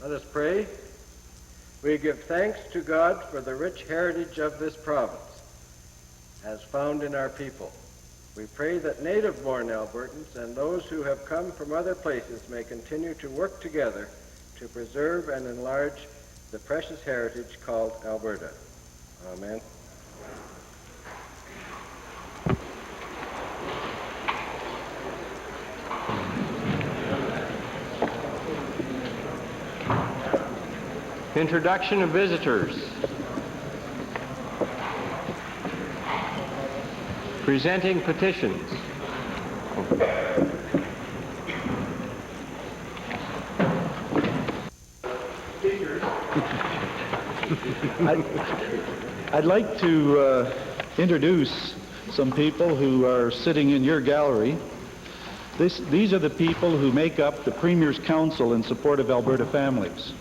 Let us pray. We give thanks to God for the rich heritage of this province, as found in our people. We pray that native-born Albertans and those who have come from other places may continue to work together to preserve and enlarge the precious heritage called Alberta. Amen. Introduction of visitors. Presenting petitions. I'd like to introduce some people who are sitting in your gallery. These are the people who make up the Premier's Council in support of Alberta families.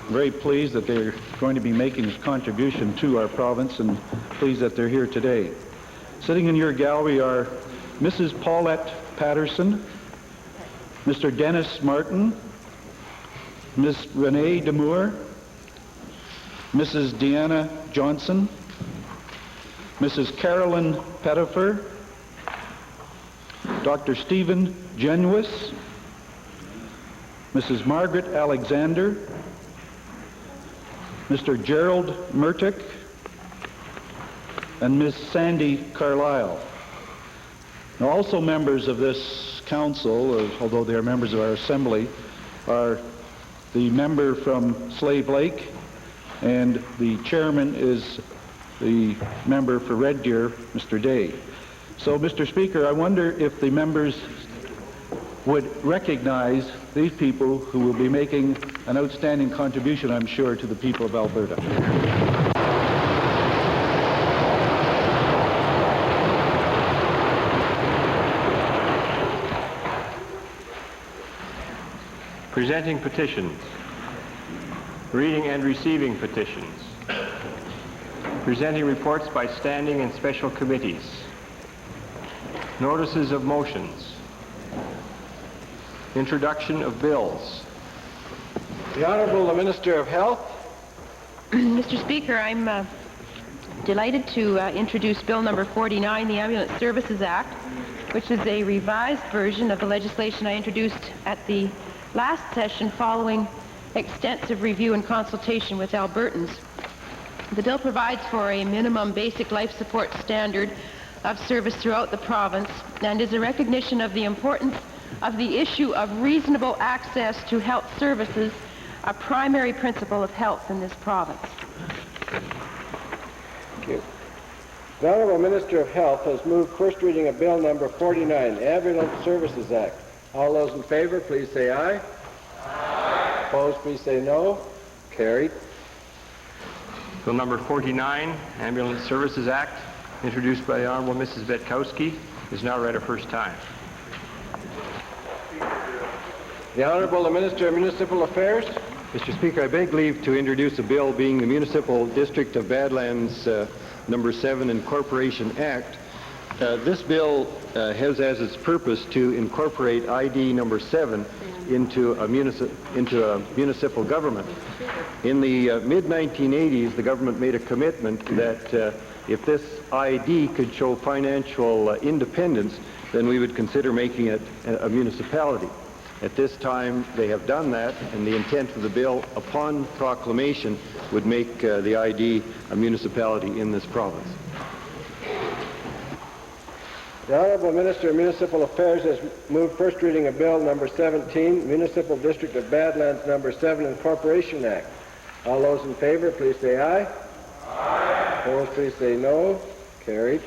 I'm very pleased that they're going to be making this contribution to our province, and pleased that they're here today. Sitting in your gallery are Mrs. Paulette Patterson, Mr. Dennis Martin, Ms. Renee Demour, Mrs. Deanna Johnson, Mrs. Carolyn Pettifer, Dr. Stephen Genuis, Mrs. Margaret Alexander, Mr. Gerald Murtick, and Ms. Sandy Carlisle. Now, also members of this council, although they are members of our assembly, are the member from Slave Lake, and the chairman is the member for Red Deer, Mr. Day. So, Mr. Speaker, I wonder if the members would recognize these people who will be making an outstanding contribution, I'm sure, to the people of Alberta. Presenting petitions. Reading and receiving petitions. Presenting reports by standing and special committees. Notices of motions. Introduction of bills. The Honourable Minister of Health. Mr. Speaker, I'm delighted to introduce Bill number 49, the Ambulance Services Act, which is a revised version of the legislation I introduced at the last session following extensive review and consultation with Albertans. The bill provides for a minimum basic life support standard of service throughout the province and is a recognition of the importance of the issue of reasonable access to health services, a primary principle of health in this province. Thank you. The Honourable Minister of Health has moved first reading of Bill number 49, Ambulance Services Act. All those in favor, please say aye. Aye. Opposed, please say no. Carried. Bill number 49, Ambulance Services Act, introduced by the Honourable Mrs. Betkowski, is now read a first time. The Honourable Minister of Municipal Affairs. Mr. Speaker, I beg leave to introduce a bill being the Municipal District of Badlands number 7 Incorporation Act. This bill has as its purpose to incorporate ID number 7 into a municipal government. In the mid-1980s, the government made a commitment that if this ID could show financial independence, then we would consider making it a municipality. At this time, they have done that, and the intent of the bill, upon proclamation, would make the ID a municipality in this province. The Honourable Minister of Municipal Affairs has moved first reading of Bill number 17, Municipal District of Badlands number 7 Incorporation Act. All those in favor, please say aye. Aye. Opposed, please say no. Carried.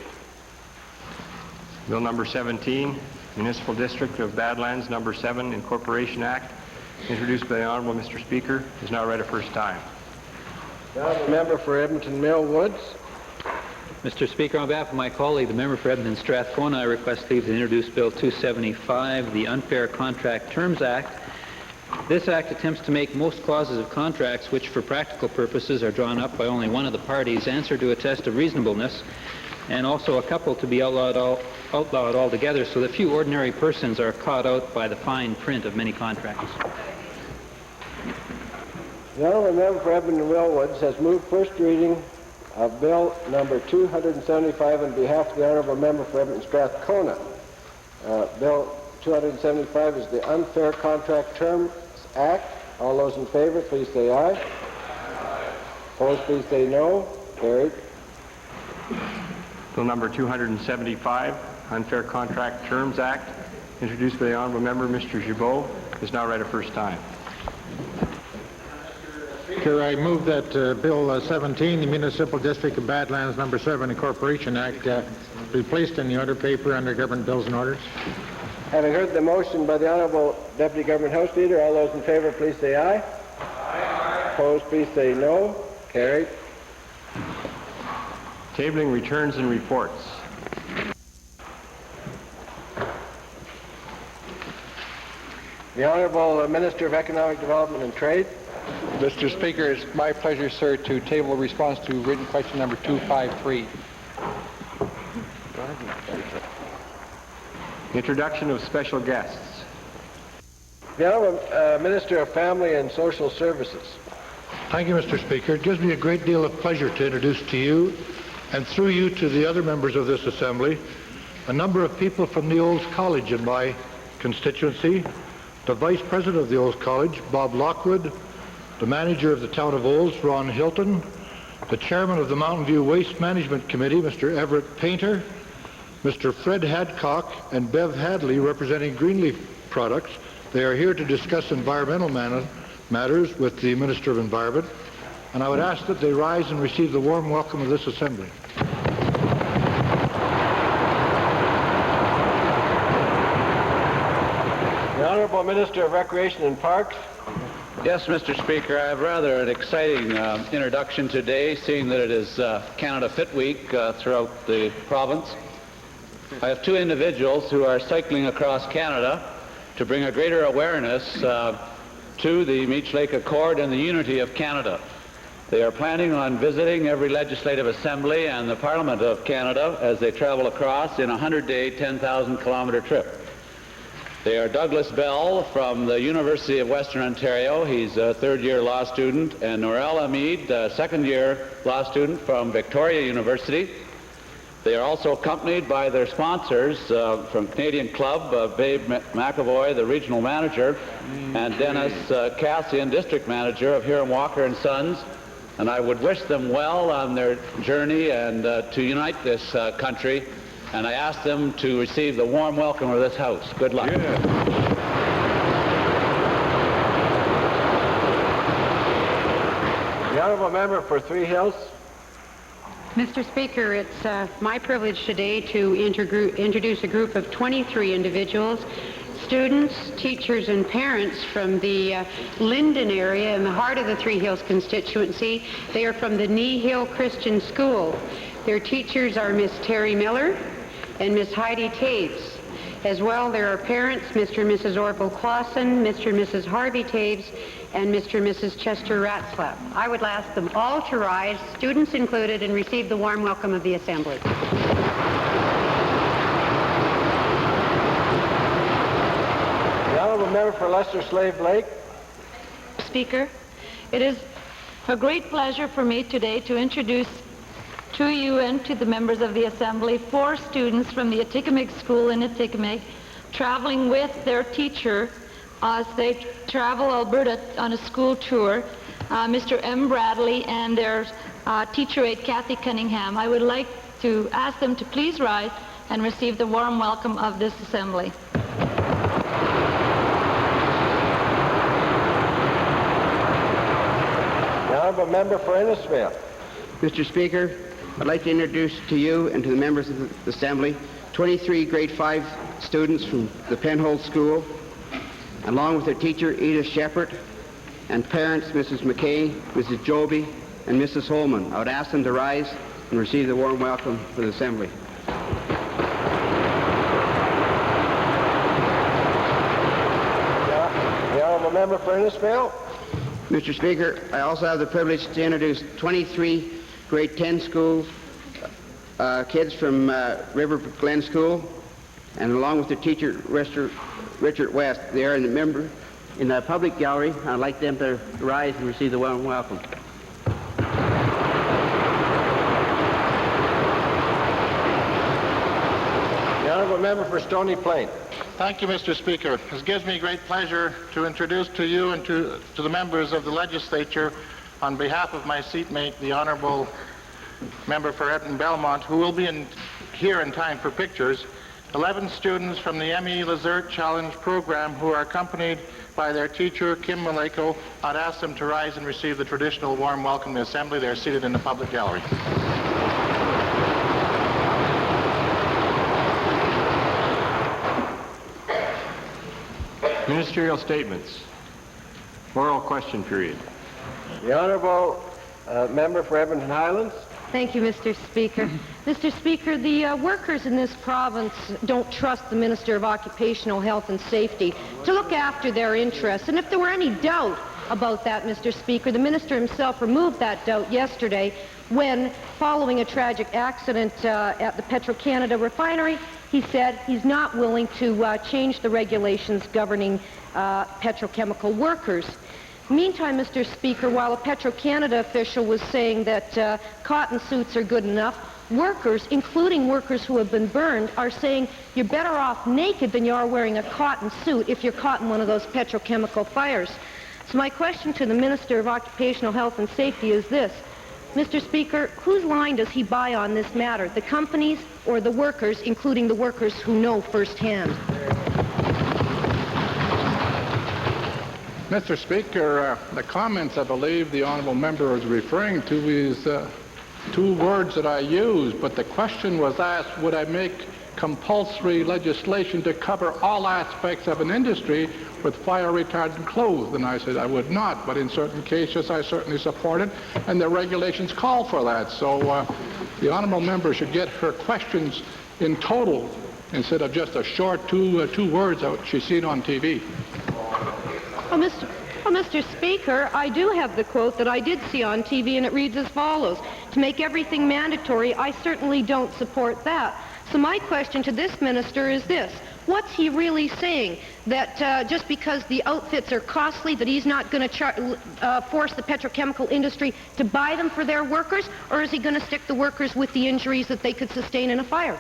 Bill number 17, Municipal District of Badlands number 7 Incorporation Act, introduced by the Honourable Mr. Speaker, is now read a first time. The Honourable Member for Edmonton Mill Woods. Mr. Speaker, on behalf of my colleague, the member for Edmonton Strathcona, I request leave to introduce Bill 275, the Unfair Contract Terms Act. This act attempts to make most clauses of contracts, which for practical purposes are drawn up by only one of the parties, answer to a test of reasonableness, and also a couple to be outlawed altogether, so that few ordinary persons are caught out by the fine print of many contracts. The Honourable Member for Edmonton Willwoods has moved first reading of Bill number 275 on behalf of the Honourable Member for Edmonton Strathcona. Bill 275 is the Unfair Contract Terms Act. All those in favor, please say aye. Aye. Opposed, please say no. Carried. Bill number 275, Unfair Contract Terms Act, introduced by the Honourable Member, Mr. Gibault, is now read a first time. Speaker, I move that Bill 17, the Municipal District of Badlands Number 7 Incorporation Act, be placed in the order paper under Government Bills and Orders. Having heard the motion by the Honourable Deputy Government House Leader, all those in favor, please say aye. Aye. Opposed, please say no. Carried. Tabling returns and reports. The Honourable Minister of Economic Development and Trade. Mr. Speaker, it's my pleasure, sir, to table response to written question number 253. Introduction of special guests. The Honourable Minister of Family and Social Services. Thank you, Mr. Speaker. It gives me a great deal of pleasure to introduce to you, and through you to the other members of this Assembly, a number of people from the Olds College in my constituency, the Vice President of the Olds College, Bob Lockwood, the Manager of the Town of Olds, Ron Hilton, the Chairman of the Mountain View Waste Management Committee, Mr. Everett Painter, Mr. Fred Hadcock, and Bev Hadley, representing Greenleaf Products. They are here to discuss environmental matters with the Minister of Environment, and I would ask that they rise and receive the warm welcome of this Assembly. The Honourable Minister of Recreation and Parks. Yes, Mr. Speaker, I have rather an exciting introduction today, seeing that it is Canada Fit Week throughout the province. I have two individuals who are cycling across Canada to bring a greater awareness to the Meech Lake Accord and the unity of Canada. They are planning on visiting every legislative assembly and the Parliament of Canada as they travel across in a 100-day, 10,000-kilometer trip. They are Douglas Bell from the University of Western Ontario. He's a third-year law student, and Norel Amid, a second-year law student from Victoria University. They are also accompanied by their sponsors from Canadian Club, Babe McAvoy, the regional manager, and Dennis Cassian, district manager of Hiram Walker and Sons. And I would wish them well on their journey and to unite this country. And I ask them to receive the warm welcome of this House. Good luck. The Honourable Member for Three Hills. Mr. Speaker, it's my privilege today to introduce a group of 23 individuals, students, teachers, and parents from the Linden area in the heart of the Three Hills constituency. They are from the Knee Hill Christian School. Their teachers are Miss Terry Miller and Miss Heidi Taves. As well, there are parents, Mr. and Mrs. Orville Clausen, Mr. and Mrs. Harvey Taves, and Mr. and Mrs. Chester Ratzlaff. I would ask them all to rise, students included, and receive the warm welcome of the Assembly. The Honourable Member for Leicester Slave Lake. Speaker, it is a great pleasure for me today to introduce to you and to the members of the Assembly 4 students from the Atikamekw School in Atikamekw traveling with their teacher as they travel Alberta on a school tour, Mr. M. Bradley and their teacher aide Kathy Cunningham. I would like to ask them to please rise and receive the warm welcome of this Assembly. The Honourable Member for Innisfail. Mr. Speaker, I'd like to introduce to you and to the members of the Assembly 23 grade 5 students from the Penhold School, along with their teacher Edith Shepard, and parents Mrs. McKay, Mrs. Joby, and Mrs. Holman. I would ask them to rise and receive the warm welcome for the Assembly. The Honourable Member for Innisfail. Mr. Speaker, I also have the privilege to introduce 23 grade 10 school kids from River Glen School, and along with their teacher Richard West. They are in the in the public gallery. I'd like them to rise and receive the warm welcome. The honourable member for Stony Plain. Thank you, Mr. Speaker. It gives me great pleasure to introduce to you and to the members of the legislature, on behalf of my seatmate, the honourable member for Edmonton-Belmont, who will be here in time for pictures, 11 students from the M.E. Lazert Challenge program who are accompanied by their teacher, Kim Maleko. I'd ask them to rise and receive the traditional warm welcome in the assembly. They're seated in the public gallery. Ministerial statements. Oral question period. The honourable member for Edmonton Highlands. Thank you, Mr. Speaker. Mr. Speaker, the workers in this province don't trust the Minister of Occupational Health and Safety to look after their interests. And if there were any doubt about that, Mr. Speaker, the Minister himself removed that doubt yesterday when, following a tragic accident at the Petro-Canada refinery, he said he's not willing to change the regulations governing petrochemical workers. Meantime, Mr. Speaker, while a Petro-Canada official was saying that cotton suits are good enough, workers, including workers who have been burned, are saying you're better off naked than you are wearing a cotton suit if you're caught in one of those petrochemical fires. So my question to the Minister of Occupational Health and Safety is this. Mr. Speaker, whose line does he buy on this matter, the companies or the workers, including the workers who know firsthand? Mr. Speaker, the comments I believe the honourable member is referring to is two words that I used, but the question was asked, would I make compulsory legislation to cover all aspects of an industry with fire-retardant clothes? And I said I would not, but in certain cases I certainly support it, and the regulations call for that. So the honourable member should get her questions in total instead of just a short two words that she's seen on TV. Mr. Speaker, I do have the quote that I did see on TV, and it reads as follows. To make everything mandatory, I certainly don't support that. So my question to this minister is this. What's he really saying? That just because the outfits are costly, that he's not going to force the petrochemical industry to buy them for their workers? Or is he going to stick the workers with the injuries that they could sustain in a fire?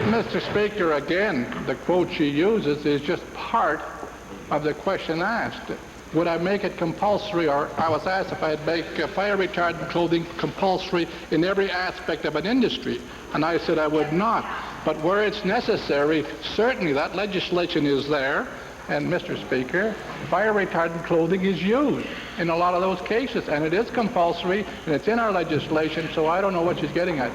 Mr. Speaker, again, the quote she uses is just part of the question asked. Would I make it compulsory, or I was asked if I'd make fire-retardant clothing compulsory in every aspect of an industry, and I said I would not. But where it's necessary, certainly that legislation is there, and Mr. Speaker, fire-retardant clothing is used in a lot of those cases, and it is compulsory, and it's in our legislation, so I don't know what she's getting at.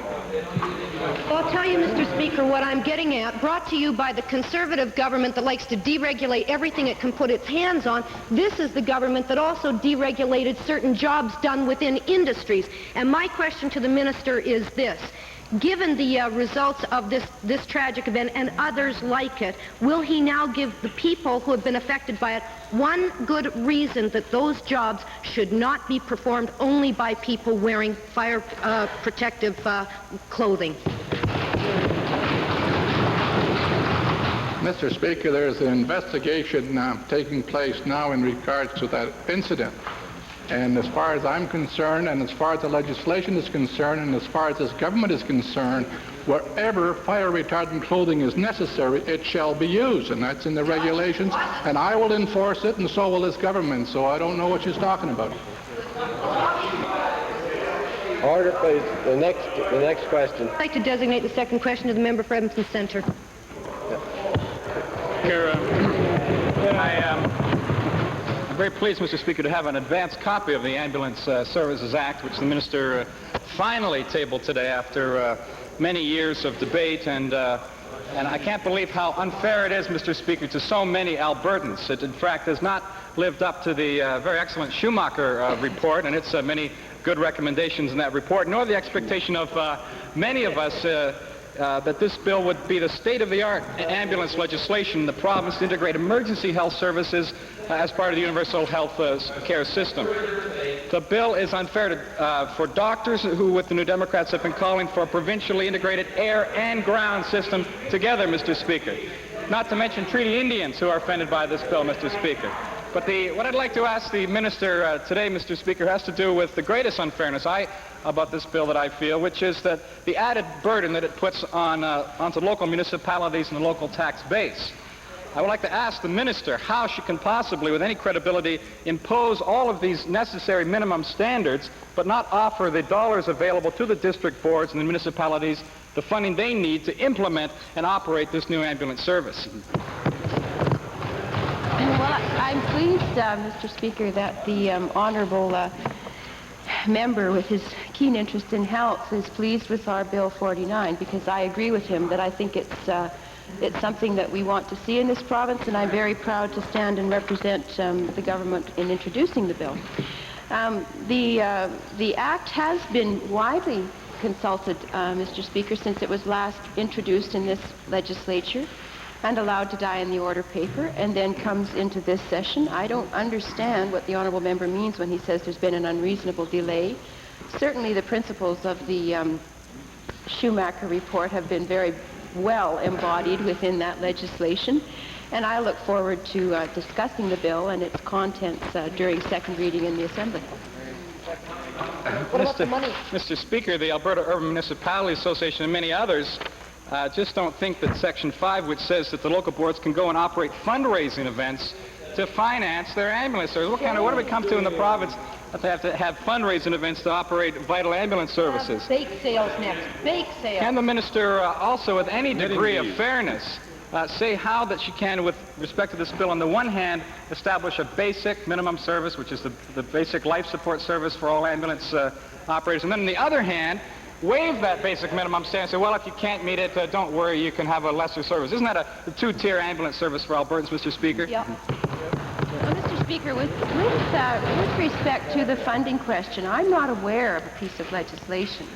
Well, I'll tell you, Mr. Speaker, what I'm getting at, brought to you by the Conservative government that likes to deregulate everything it can put its hands on. This is the government that also deregulated certain jobs done within industries. And my question to the minister is this. Given the results of this tragic event and others like it, will he now give the people who have been affected by it one good reason that those jobs should not be performed only by people wearing fire protective clothing? Mr. Speaker, there's an investigation taking place now in regards to that incident. And as far as I'm concerned, and as far as the legislation is concerned, and as far as this government is concerned, wherever fire-retardant clothing is necessary, it shall be used. And that's in the regulations. And I will enforce it, and so will this government. So I don't know what she's talking about. Order, please. The next question. I'd like to designate the second question to the member for Edmonton Centre. I'm very pleased, Mr. Speaker, to have an advanced copy of the Ambulance Services Act, which the minister finally tabled today after many years of debate. And I can't believe how unfair it is, Mr. Speaker, to so many Albertans. It, in fact, has not lived up to the very excellent Schumacher report and its many good recommendations in that report, nor the expectation of many of us that this bill would be the state-of-the-art ambulance legislation in the province to integrate emergency health services as part of the universal health care system. The bill is unfair for doctors who, with the New Democrats, have been calling for a provincially integrated air and ground system together, Mr. Speaker. not to mention treaty Indians who are offended by this bill, Mr. Speaker. But what I'd like to ask the minister today, Mr. Speaker, has to do with the greatest unfairness about this bill that I feel, which is that the added burden that it puts onto local municipalities and the local tax base. I would like to ask the minister how she can possibly, with any credibility, impose all of these necessary minimum standards, but not offer the dollars available to the district boards and the municipalities the funding they need to implement and operate this new ambulance service. Well, I'm pleased, Mr. Speaker, that the honourable member with his keen interest in health is pleased with our Bill 49, because I agree with him that I think it's something that we want to see in this province, and I'm very proud to stand and represent the government in introducing the bill. The Act has been widely consulted, Mr. Speaker, since it was last introduced in this legislature and allowed to die in the order paper, and then comes into this session. I don't understand what the honourable member means when he says there's been an unreasonable delay. Certainly the principles of the Schumacher report have been very well embodied within that legislation, and I look forward to discussing the bill and its contents during second reading in the Assembly. What about the money? Mr. Speaker, the Alberta Urban Municipalities Association and many others just don't think that Section 5, which says that the local boards can go and operate fundraising events to finance their ambulance service. What do we come to in the province that they have to have fundraising events to operate vital ambulance services? Bake sales next. Bake sales. Can the minister also, with any degree of fairness, say how that she can, with respect to this bill, on the one hand, establish a basic minimum service, which is the basic life support service for all ambulance operators, and then on the other hand, waive that basic minimum standard and say, well, if you can't meet it, don't worry, you can have a lesser service. Isn't that a two-tier ambulance service for Albertans, Mr. Speaker? Yeah. Well, Mr. Speaker, with respect to the funding question, I'm not aware of a piece of legislation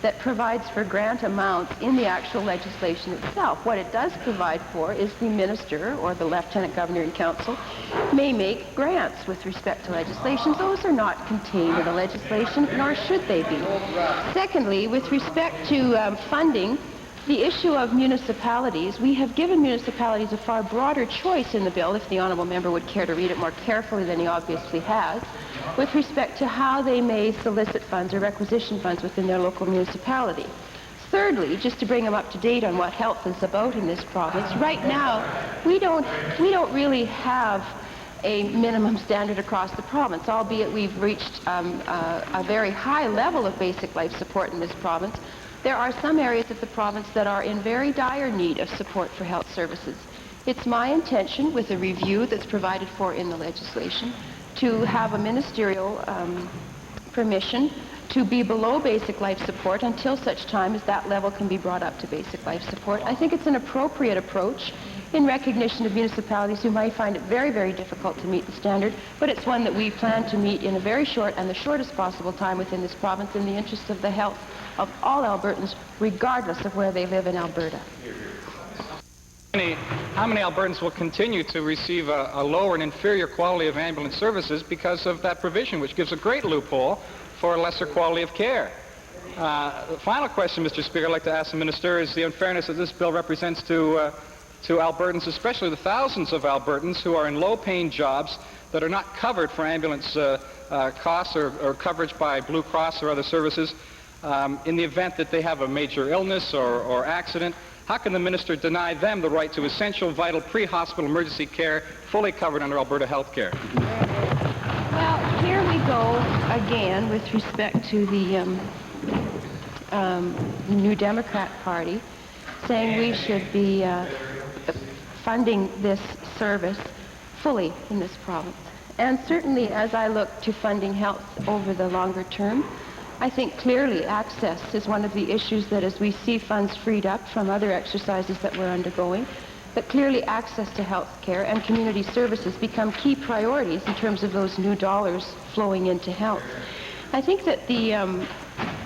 that provides for grant amounts in the actual legislation itself. What it does provide for is the minister or the lieutenant governor in council may make grants with respect to legislation. Those are not contained in the legislation, nor should they be. Secondly, with respect to funding, the issue of municipalities, we have given municipalities a far broader choice in the bill, if the honourable member would care to read it more carefully than he obviously has, with respect to how they may solicit funds or requisition funds within their local municipality. Thirdly, just to bring them up to date on what health is about in this province, right now we don't really have a minimum standard across the province, albeit we've reached a very high level of basic life support in this province. There are some areas of the province that are in very dire need of support for health services. It's my intention, with a review that's provided for in the legislation, to have a ministerial permission to be below basic life support until such time as that level can be brought up to basic life support. I think it's an appropriate approach in recognition of municipalities who might find it very, very difficult to meet the standard, but it's one that we plan to meet in a very short and the shortest possible time within this province in the interest of the health of all Albertans, regardless of where they live in Alberta. How many Albertans will continue to receive a lower and inferior quality of ambulance services because of that provision, which gives a great loophole for a lesser quality of care? The final question, Mr. Speaker, I'd like to ask the minister is the unfairness that this bill represents to Albertans, especially the thousands of Albertans who are in low-paying jobs that are not covered for ambulance costs or coverage by Blue Cross or other services in the event that they have a major illness or accident. How can the minister deny them the right to essential, vital, pre-hospital emergency care fully covered under Alberta health care? Well, here we go again with respect to the New Democrat Party saying we should be funding this service fully in this province. And certainly as I look to funding health over the longer term, I think clearly access is one of the issues that as we see funds freed up from other exercises that we're undergoing, that clearly access to health care and community services become key priorities in terms of those new dollars flowing into health. I think that the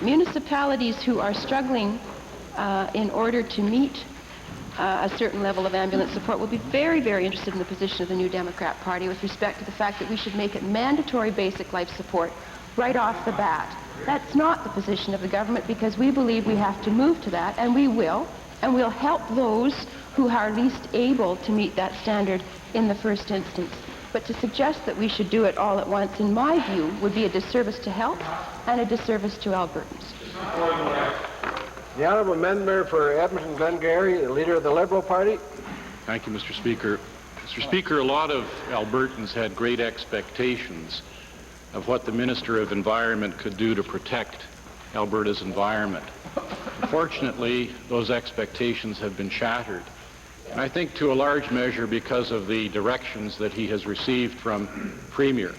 municipalities who are struggling in order to meet a certain level of ambulance support will be very, very interested in the position of the New Democrat Party with respect to the fact that we should make it mandatory basic life support right off the bat. That's not the position of the government, because we believe we have to move to that, and we will, and we'll help those who are least able to meet that standard in the first instance. But to suggest that we should do it all at once, in my view, would be a disservice to health and a disservice to Albertans. The Honourable Member for Edmonton Glengarry, the Leader of the Liberal Party. Thank you, Mr. Speaker. Mr. Speaker, a lot of Albertans had great expectations of what the Minister of Environment could do to protect Alberta's environment. Unfortunately, those expectations have been shattered. And I think to a large measure because of the directions that he has received from Premier.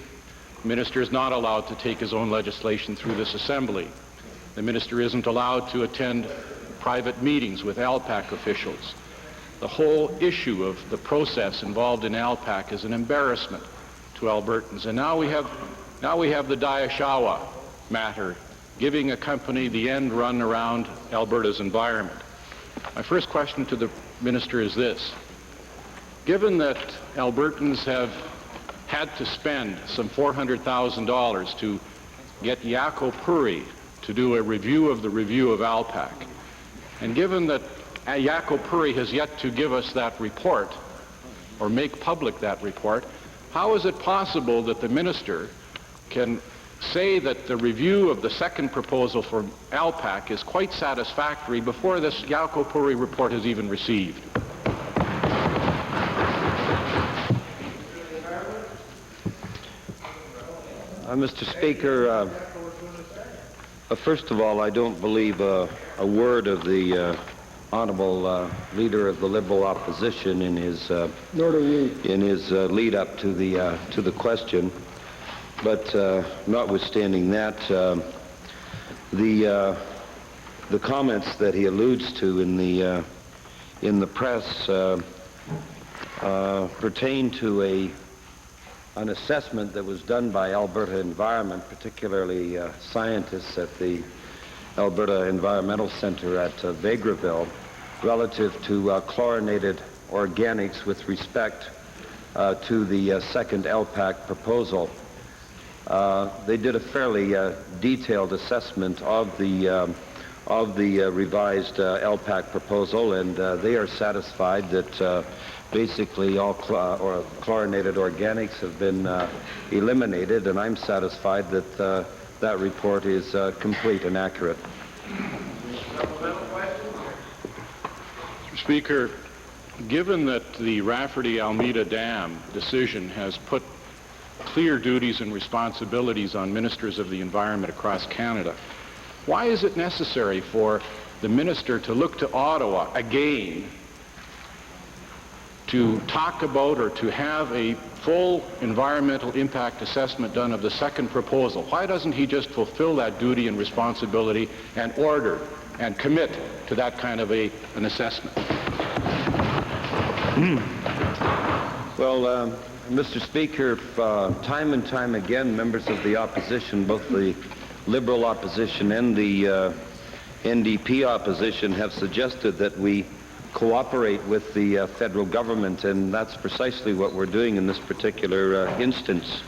The Minister is not allowed to take his own legislation through this Assembly. The Minister isn't allowed to attend private meetings with ALPAC officials. The whole issue of the process involved in ALPAC is an embarrassment to Albertans. And now we have the Dayashawa matter, giving a company the end run around Alberta's environment. My first question to the Minister is this. Given that Albertans have had to spend some $400,000 to get Yako Puri to do a review of the review of ALPAC, and given that Yako Puri has yet to give us that report or make public that report, how is it possible that the Minister can say that the review of the second proposal for ALPAC is quite satisfactory before this Yako Puri report is even received? Mr. Speaker, first of all, I don't believe a word of the Honourable Leader of the Liberal Opposition in his lead up to the question. But notwithstanding that, the comments that he alludes to in the press pertain to an assessment that was done by Alberta Environment, particularly scientists at the Alberta Environmental Centre at Vegreville, relative to chlorinated organics with respect to the second ALPAC proposal. They did a fairly detailed assessment of the revised ALPAC proposal, and they are satisfied that basically all chlorinated organics have been eliminated, and I'm satisfied that that report is complete and accurate. Mr. Speaker, given that the Rafferty-Almeida Dam decision has put clear duties and responsibilities on ministers of the environment across Canada, why is it necessary for the minister to look to Ottawa again to talk about or to have a full environmental impact assessment done of the second proposal? Why doesn't he just fulfill that duty and responsibility and order and commit to that kind of an assessment? Well, Mr. Speaker, time and time again, members of the opposition, both the Liberal opposition and the NDP opposition, have suggested that we cooperate with the federal government, and that's precisely what we're doing in this particular instance.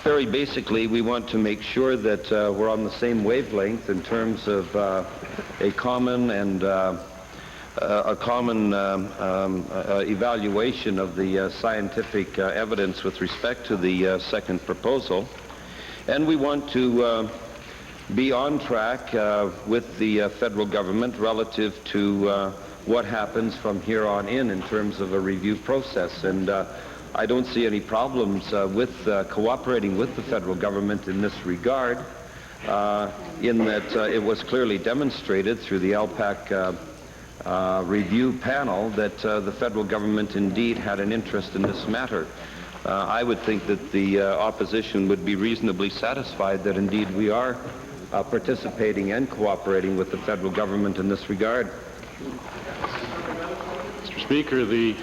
Very basically, we want to make sure that we're on the same wavelength in terms of a common evaluation of the scientific evidence with respect to the second proposal. And we want to be on track with the federal government relative to what happens from here on in terms of a review process. And I don't see any problems with cooperating with the federal government in this regard, in that it was clearly demonstrated through the ALPAC review panel that the federal government indeed had an interest in this matter. I would think that the opposition would be reasonably satisfied that indeed we are participating and cooperating with the federal government in this regard. Mr. Speaker, the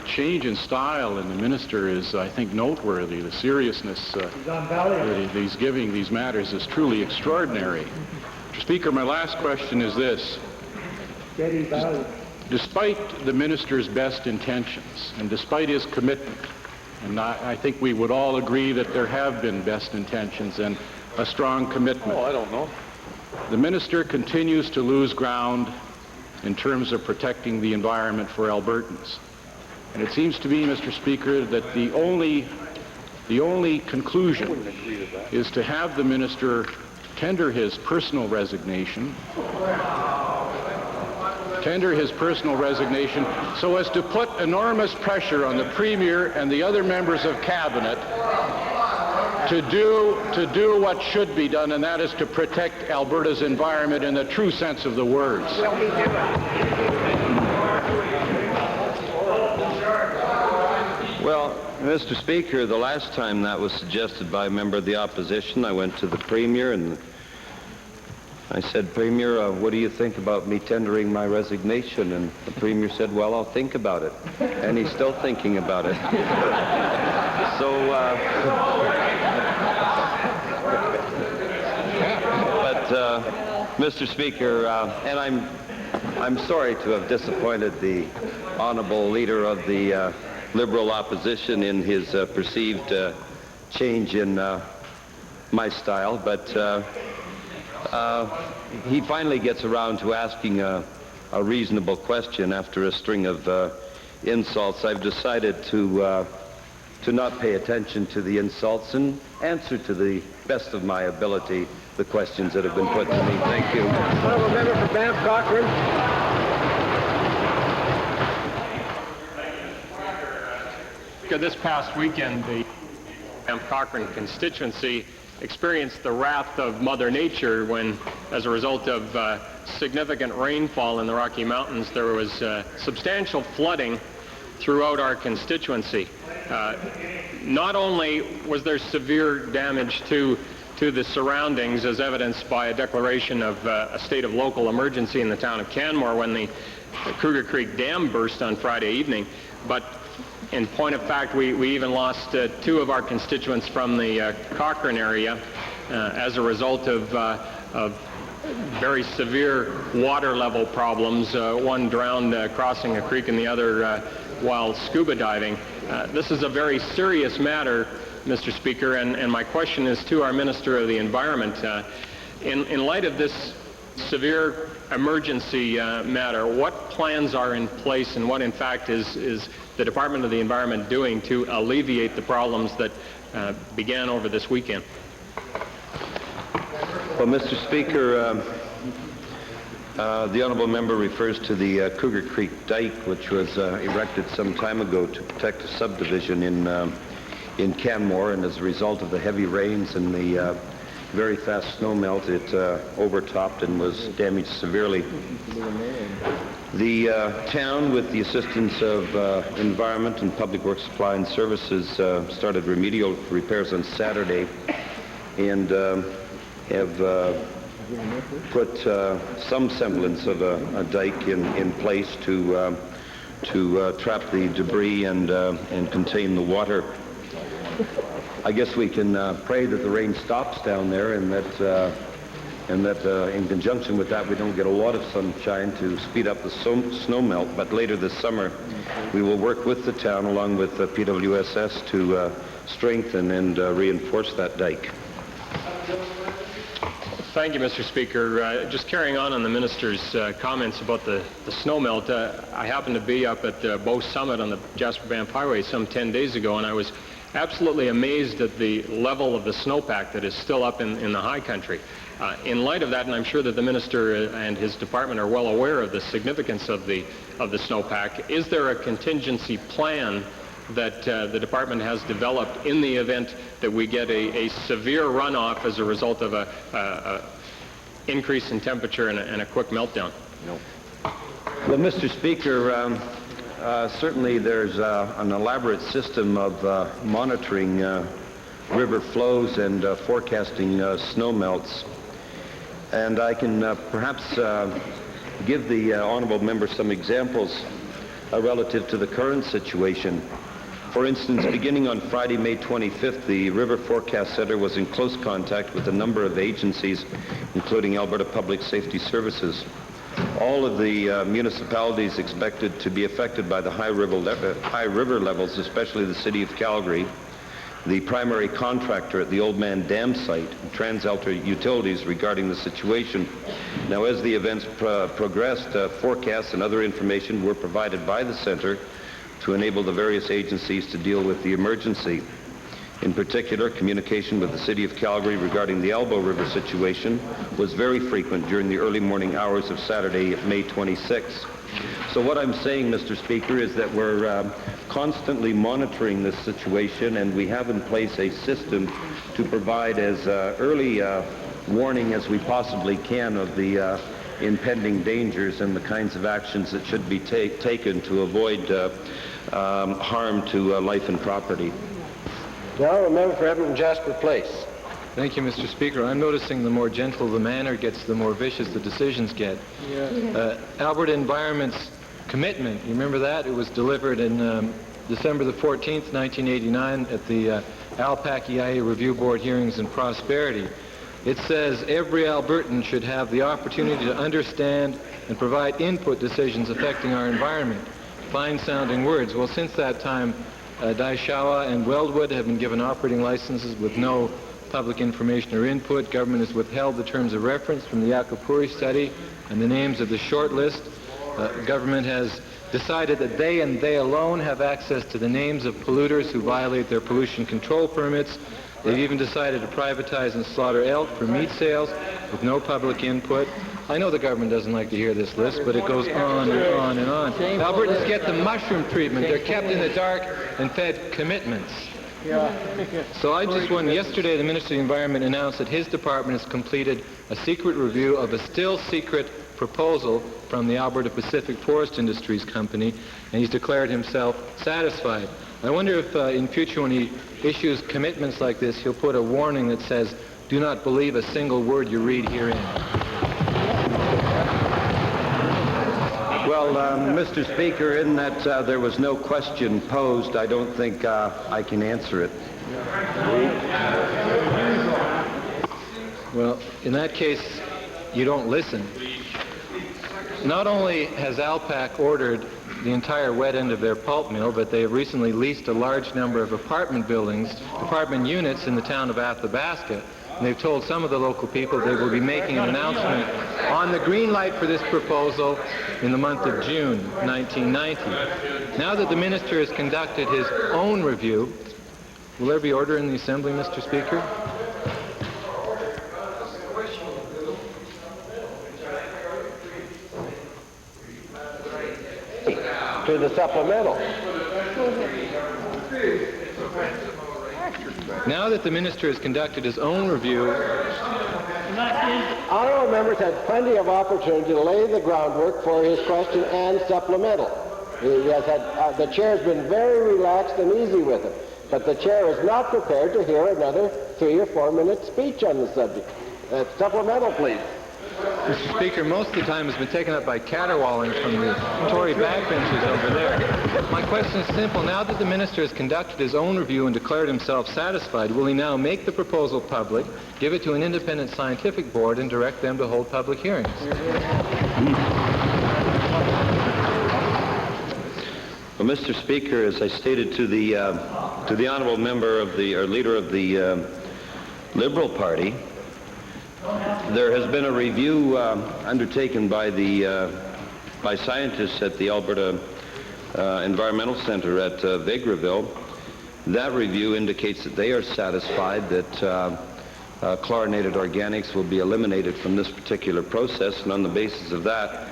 change in style in the minister is, I think, noteworthy. The seriousness that he's giving these matters is truly extraordinary. Mr. Speaker, my last question is this. Despite the minister's best intentions and despite his commitment, and I think we would all agree that there have been best intentions and a strong commitment. Oh, I don't know. The minister continues to lose ground in terms of protecting the environment for Albertans. And it seems to me, Mr. Speaker, that the only conclusion is to have the minister tender his personal resignation so as to put enormous pressure on the Premier and the other members of Cabinet to do what should be done, and that is to protect Alberta's environment in the true sense of the words. Well, Mr. Speaker, the last time that was suggested by a member of the opposition, I went to the Premier and I said, Premier, what do you think about me tendering my resignation? And the Premier said, well, I'll think about it. And he's still thinking about it. Mr. Speaker, and I'm sorry to have disappointed the honorable leader of the Liberal opposition in his perceived change in my style, but he finally gets around to asking a reasonable question after a string of insults. I've decided to not pay attention to the insults and answer to the best of my ability the questions that have been put to me. Thank you. Honourable member for Banff Cochrane. This past weekend, the Banff Cochrane constituency experienced the wrath of Mother Nature when, as a result of significant rainfall in the Rocky Mountains, there was substantial flooding throughout our constituency. Not only was there severe damage to the surroundings, as evidenced by a declaration of a state of local emergency in the town of Canmore when the Cougar Creek Dam burst on Friday evening, but in point of fact, we even lost two of our constituents from the Cochrane area as a result of very severe water level problems, one drowned crossing a creek and the other while scuba diving. This is a very serious matter, Mr. Speaker, and my question is to our Minister of the Environment. In light of this severe emergency matter, what plans are in place and what in fact is the Department of the Environment doing to alleviate the problems that began over this weekend? Well, Mr. Speaker, the honourable member refers to the Cougar Creek dike, which was erected some time ago to protect a subdivision in Canmore, and as a result of the heavy rains and the very fast snow melt, it overtopped and was damaged severely. The town, with the assistance of Environment and Public Works Supply and Services, started remedial repairs on Saturday and have put some semblance of a dike in place to trap the debris and contain the water. I guess we can pray that the rain stops down there and that in conjunction with that we don't get a lot of sunshine to speed up the snow melt. But later this summer we will work with the town along with PWSS to strengthen and reinforce that dike. Thank you, Mr. Speaker. Just carrying on the Minister's comments about the snow melt, I happened to be up at Bow Summit on the Jasper-Banff Highway some 10 days ago, and I was absolutely amazed at the level of the snowpack that is still up in the high country. In light of that, and I'm sure that the Minister and his department are well aware of the significance of the snowpack, is there a contingency plan that the department has developed in the event that we get a severe runoff as a result of a increase in temperature and a quick meltdown? No. Well, Mr. Speaker, certainly there's an elaborate system of monitoring river flows and forecasting snow melts. And I can perhaps give the honourable member some examples relative to the current situation. For instance, beginning on Friday, May 25th, the River Forecast Center was in close contact with a number of agencies, including Alberta Public Safety Services. All of the municipalities expected to be affected by the high river levels, especially the city of Calgary, the primary contractor at the Old Man Dam site, TransAlta Utilities, regarding the situation. Now, as the events progressed, forecasts and other information were provided by the Centre to enable the various agencies to deal with the emergency. In particular, communication with the City of Calgary regarding the Elbow River situation was very frequent during the early morning hours of Saturday, May 26. So what I'm saying, Mr. Speaker, is that we're constantly monitoring this situation, and we have in place a system to provide as early warning as we possibly can of the impending dangers and the kinds of actions that should be taken to avoid harm to life and property. Now, a member for Edmonton Jasper Place. Thank you, Mr. Speaker. I'm noticing the more gentle the manner gets, the more vicious the decisions get. Alberta Environment's commitment, you remember that? It was delivered in December the 14th, 1989 at the ALPAC EIA Review Board hearings in Prosperity. It says every Albertan should have the opportunity to understand and provide input decisions affecting our environment. Fine-sounding words. Well, since that time, Daishawa and Weldwood have been given operating licenses with no public information or input. Government has withheld the terms of reference from the Yakapuri study and the names of the short list. Government has decided that they and they alone have access to the names of polluters who violate their pollution control permits. They've even decided to privatize and slaughter elk for meat sales with no public input. I know the government doesn't like to hear this list, but it goes on and on and on. Albertans get the mushroom treatment. They're kept in the dark and fed commitments. So I just wondered, yesterday the Minister of the Environment announced that his department has completed a secret review of a still secret proposal from the Alberta Pacific Forest Industries Company, and he's declared himself satisfied. I wonder if in future when he issues commitments like this, he'll put a warning that says, do not believe a single word you read herein. Well, Mr. Speaker, in that there was no question posed, I don't think I can answer it. Well, in that case, you don't listen. Not only has ALPAC ordered the entire wet end of their pulp mill, but they have recently leased a large number of apartment buildings, apartment units in the town of Athabasca. And they've told some of the local people they will be making an announcement on the green light for this proposal in the month of June 1990. Now that the minister has conducted his own review, will there be order in the Assembly, Mr. Speaker? To the supplemental. Now that the minister has conducted his own review, honourable members had plenty of opportunity to lay the groundwork for his question and supplemental. He has had, the chair has been very relaxed and easy with him, but the chair is not prepared to hear another 3 or 4 minute speech on the subject. Supplemental, please. Mr. Speaker, most of the time has been taken up by caterwauling from the Tory backbenchers over there. My question is simple. Now that the minister has conducted his own review and declared himself satisfied, will he now make the proposal public, give it to an independent scientific board, and direct them to hold public hearings? Well, Mr. Speaker, as I stated to the honourable member of the, or leader of the Liberal Party, there has been a review undertaken by scientists at the Alberta Environmental Centre at Vegreville. That review indicates that they are satisfied that chlorinated organics will be eliminated from this particular process, and on the basis of that,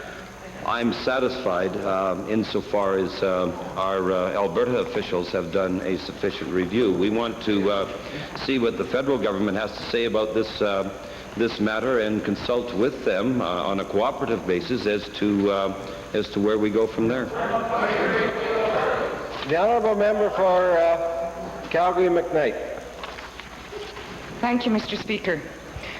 I'm satisfied insofar as our Alberta officials have done a sufficient review. We want to see what the federal government has to say about this matter and consult with them on a cooperative basis as to where we go from there. The honourable member for Calgary-McKnight. Thank you, Mr. Speaker.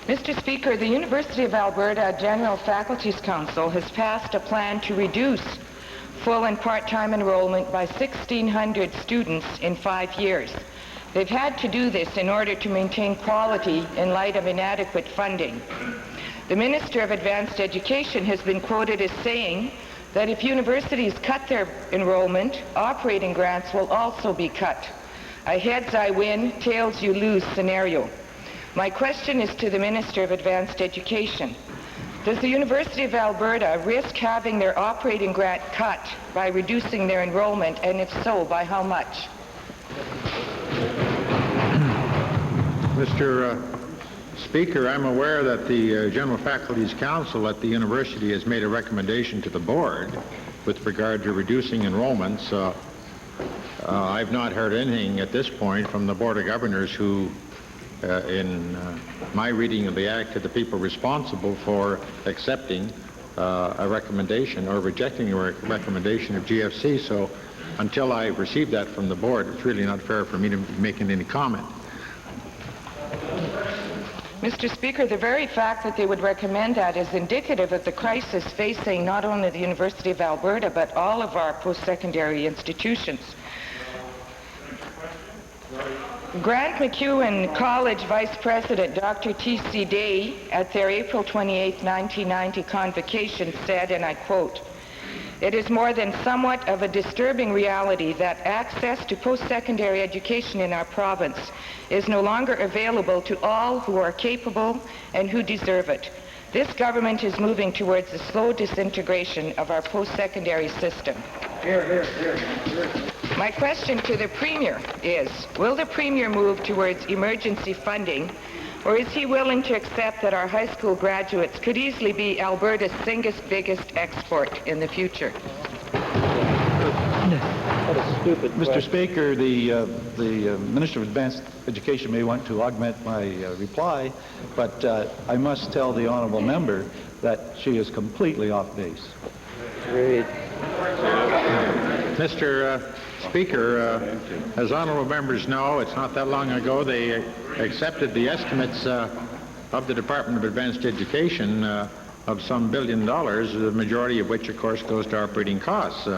Mr. Speaker, the University of Alberta General Faculties Council has passed a plan to reduce full and part-time enrollment by 1,600 students in 5 years. They've had to do this in order to maintain quality in light of inadequate funding. The Minister of Advanced Education has been quoted as saying that if universities cut their enrollment, operating grants will also be cut. a heads I win, tails you lose scenario. My question is to the Minister of Advanced Education. Does the University of Alberta risk having their operating grant cut by reducing their enrollment, and if so, by how much? Mr. Speaker, I'm aware that the General Faculties Council at the university has made a recommendation to the board with regard to reducing enrollments. I've not heard anything at this point from the Board of Governors who, in my reading of the Act, are the people responsible for accepting a recommendation or rejecting a recommendation of GFC. So until I receive that from the board, it's really not fair for me to be making any comment. Mr. Speaker, the very fact that they would recommend that is indicative of the crisis facing not only the University of Alberta, but all of our post-secondary institutions. Grant MacEwan College Vice President Dr. T.C. Day, at their April 28, 1990 convocation said, and I quote, "It is more than somewhat of a disturbing reality that access to post-secondary education in our province is no longer available to all who are capable and who deserve it. This government is moving towards the slow disintegration of our post-secondary system." My question to the Premier is, will the Premier move towards emergency funding, or is he willing to accept that our high school graduates could easily be Alberta's biggest export in the future? Mr. Speaker, the Minister of Advanced Education may want to augment my reply, but I must tell the honourable member that she is completely off base. Great. Mr. Speaker, as honourable members know, it's not that long ago they accepted the estimates of the Department of Advanced Education of some $1 billion, the majority of which, of course, goes to operating costs.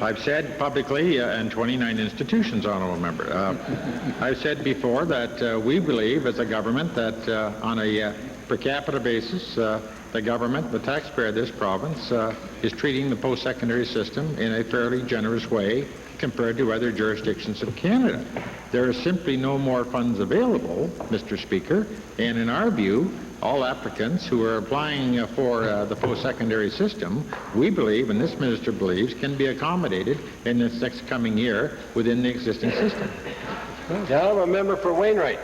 I've said publicly, and 29 institutions, honourable member, I've said before that we believe as a government that on a per capita basis, the government, the taxpayer of this province, is treating the post-secondary system in a fairly generous way compared to other jurisdictions of Canada. There are simply no more funds available, Mr. Speaker, and in our view, all applicants who are applying for the post-secondary system, we believe, and this minister believes, can be accommodated in this next coming year within the existing system. Now, a member for Wainwright.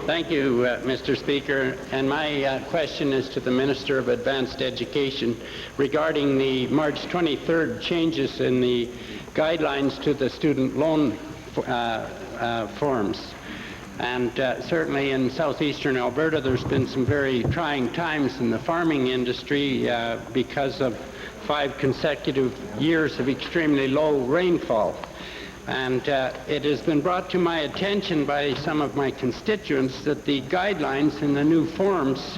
Thank you, Mr. Speaker. And my question is to the Minister of Advanced Education regarding the March 23rd changes in the guidelines to the student loan forms. And certainly in southeastern Alberta, there's been some very trying times in the farming industry because of 5 consecutive years of extremely low rainfall. And it has been brought to my attention by some of my constituents that the guidelines in the new forms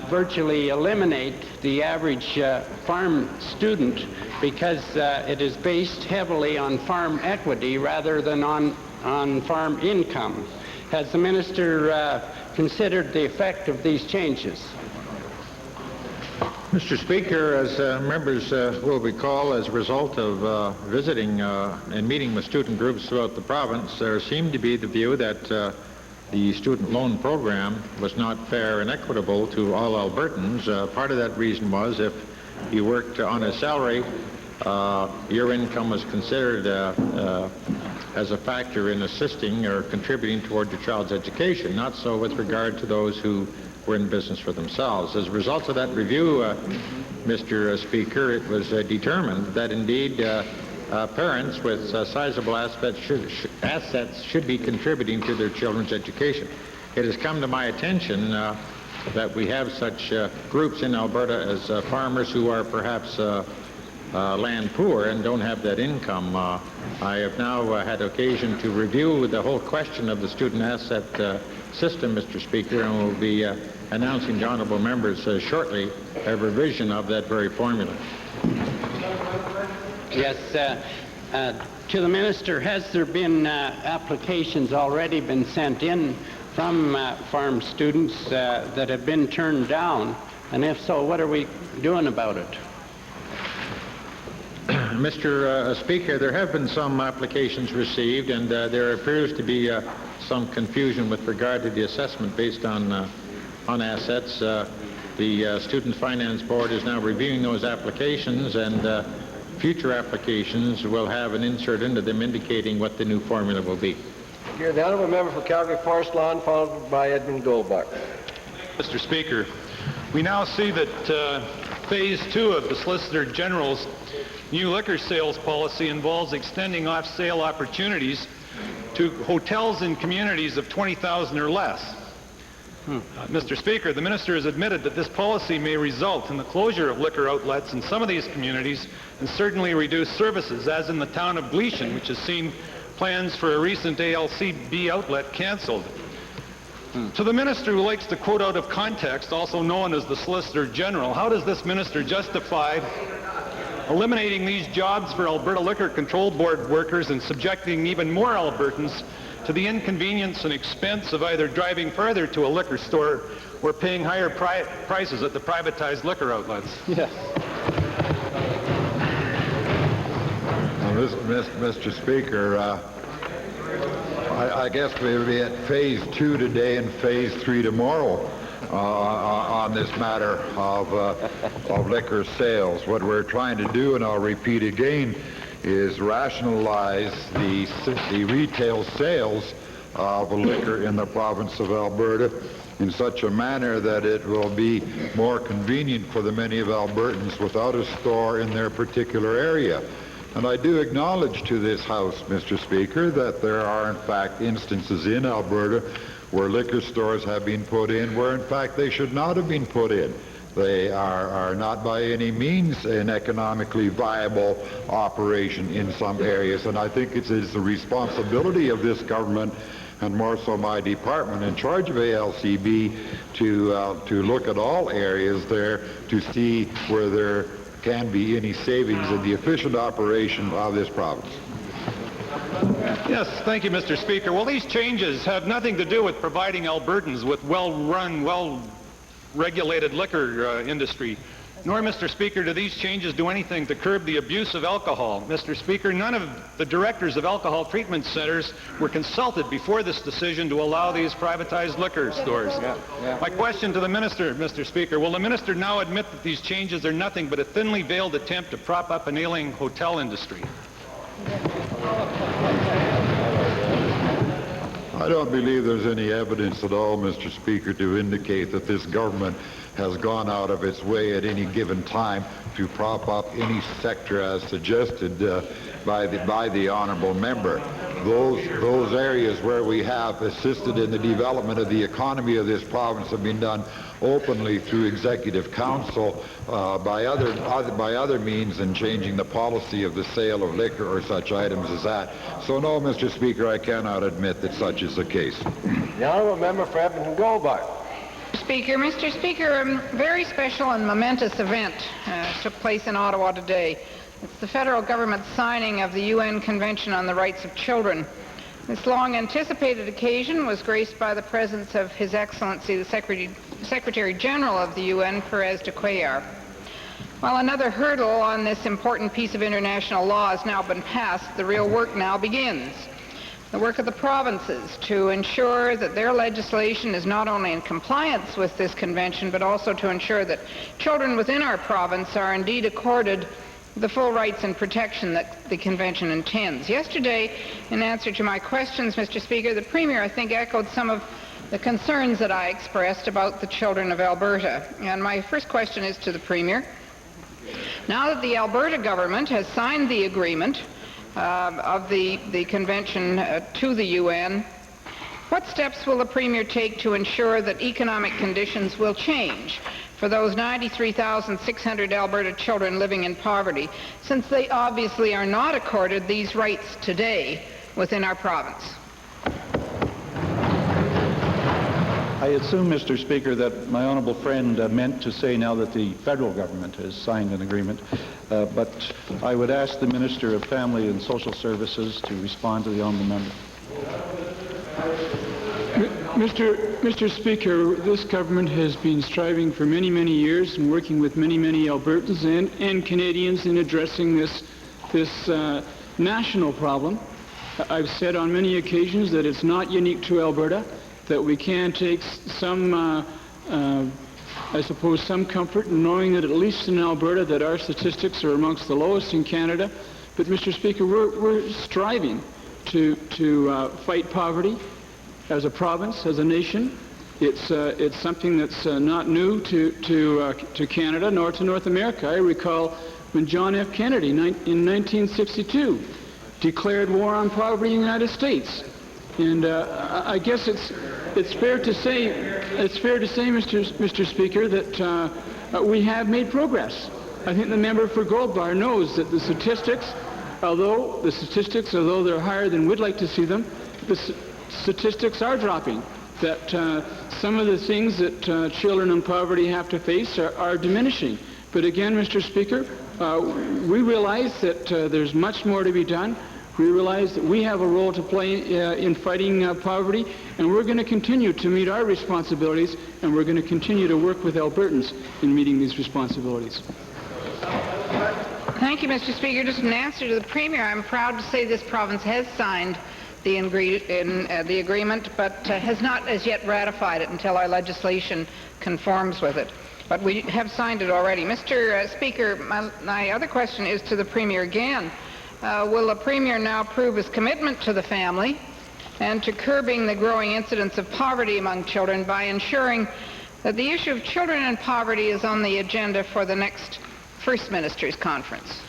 virtually eliminate the average farm student because it is based heavily on farm equity rather than on farm income. Has the minister considered the effect of these changes? Mr. Speaker, as members will recall, as a result of visiting and meeting with student groups throughout the province, there seemed to be the view that the student loan program was not fair and equitable to all Albertans. Part of that reason was if you worked on a salary, your income was considered as a factor in assisting or contributing toward your child's education, not so with regard to those who were in business for themselves. As a result of that review, Mr. Speaker, it was determined that indeed parents with sizable assets should be contributing to their children's education. It has come to my attention that we have such groups in Alberta as farmers who are perhaps land poor and don't have that income. I have now had occasion to review the whole question of the student asset system, Mr. Speaker, and will be announcing to honourable members shortly a revision of that very formula. Yes, to the minister, has there been applications already been sent in from farm students that have been turned down? And if so, what are we doing about it? Mr. Speaker, there have been some applications received, and there appears to be some confusion with regard to the assessment based on assets. The Student Finance Board is now reviewing those applications, and future applications will have an insert into them indicating what the new formula will be. The honourable member for Calgary Forest Lawn, followed by Edmund Goldbach. Mr. Speaker, we now see that Phase 2 of the Solicitor General's new liquor sales policy involves extending off-sale opportunities to hotels in communities of 20,000 or less. Mr. Speaker, the Minister has admitted that this policy may result in the closure of liquor outlets in some of these communities and certainly reduce services, as in the town of Gleason, which has seen plans for a recent ALCB outlet cancelled. To the Minister who likes to quote out of context, also known as the Solicitor General, how does this Minister justify eliminating these jobs for Alberta Liquor Control Board workers and subjecting even more Albertans to the inconvenience and expense of either driving further to a liquor store or paying higher prices at the privatized liquor outlets? Yes. Mr. Speaker, I guess we'll be at Phase 2 today and Phase 3 tomorrow on this matter of liquor sales. What we're trying to do, and I'll repeat again, is rationalize the retail sales of liquor in the province of Alberta in such a manner that it will be more convenient for the many of Albertans without a store in their particular area. And I do acknowledge to this House, Mr. Speaker, that there are in fact instances in Alberta where liquor stores have been put in where in fact they should not have been put in. They are not by any means an economically viable operation in some areas, and I think it is the responsibility of this government, and more so my department in charge of ALCB, to look at all areas there to see where there can be any savings in the efficient operation of this province. Yes, thank you, Mr. Speaker. Well, these changes have nothing to do with providing Albertans with well-run, well-regulated liquor industry. Nor, Mr. Speaker, do these changes do anything to curb the abuse of alcohol. Mr. Speaker, none of the directors of alcohol treatment centers were consulted before this decision to allow these privatized liquor stores. My question to the Minister, Mr. Speaker, will the Minister now admit that these changes are nothing but a thinly veiled attempt to prop up an ailing hotel industry? I don't believe there's any evidence at all, Mr. Speaker, to indicate that this government has gone out of its way at any given time to prop up any sector as suggested by the honourable member. Those areas where we have assisted in the development of the economy of this province have been done openly through Executive Council by other means than changing the policy of the sale of liquor or such items as that. So no, Mr. Speaker, I cannot admit that such is the case. The honourable member for Edmonton Goldbach. Mr. Speaker, a very special and momentous event took place in Ottawa today. It's the federal government's signing of the UN Convention on the Rights of Children. This long-anticipated occasion was graced by the presence of His Excellency, the Secretary General of the UN, Perez de Cuellar. While another hurdle on this important piece of international law has now been passed, the real work now begins. The work of the provinces to ensure that their legislation is not only in compliance with this convention, but also to ensure that children within our province are indeed accorded the full rights and protection that the convention intends. Yesterday, in answer to my questions, Mr. Speaker, the Premier, I think, echoed some of the concerns that I expressed about the children of Alberta. And my first question is to the Premier. Now that the Alberta government has signed the agreement of the convention to the UN, what steps will the Premier take to ensure that economic conditions will change for those 93,600 Alberta children living in poverty, since they obviously are not accorded these rights today within our province? I assume, Mr. Speaker, that my honourable friend meant to say now that the federal government has signed an agreement, but I would ask the Minister of Family and Social Services to respond to the honourable member. Mr. Speaker, this government has been striving for many, many years and working with many, many Albertans and Canadians in addressing this this national problem. I've said on many occasions that it's not unique to Alberta, that we can take some, I suppose, some comfort in knowing that at least in Alberta that our statistics are amongst the lowest in Canada. But, Mr. Speaker, we're striving to fight poverty as a province, as a nation. It's something that's not new to Canada nor to North America. I recall when John F. Kennedy in 1962 declared war on poverty in the United States. And I guess it's fair to say, Mr. Speaker, that we have made progress. I think the member for Gold Bar knows that the statistics, although they're higher than we'd like to see them, the statistics are dropping. That some of the things that children in poverty have to face are diminishing. But again, Mr. Speaker, we realize that there's much more to be done. We realize that we have a role to play in fighting poverty, and we're going to continue to meet our responsibilities, and we're going to continue to work with Albertans in meeting these responsibilities. Thank you, Mr. Speaker. Just an answer to the Premier. I'm proud to say this province has signed the agreement, but has not as yet ratified it until our legislation conforms with it. But we have signed it already. Mr. Speaker, my other question is to the Premier again. Will the Premier now prove his commitment to the family and to curbing the growing incidence of poverty among children by ensuring that the issue of children in poverty is on the agenda for the next First Ministers' Conference?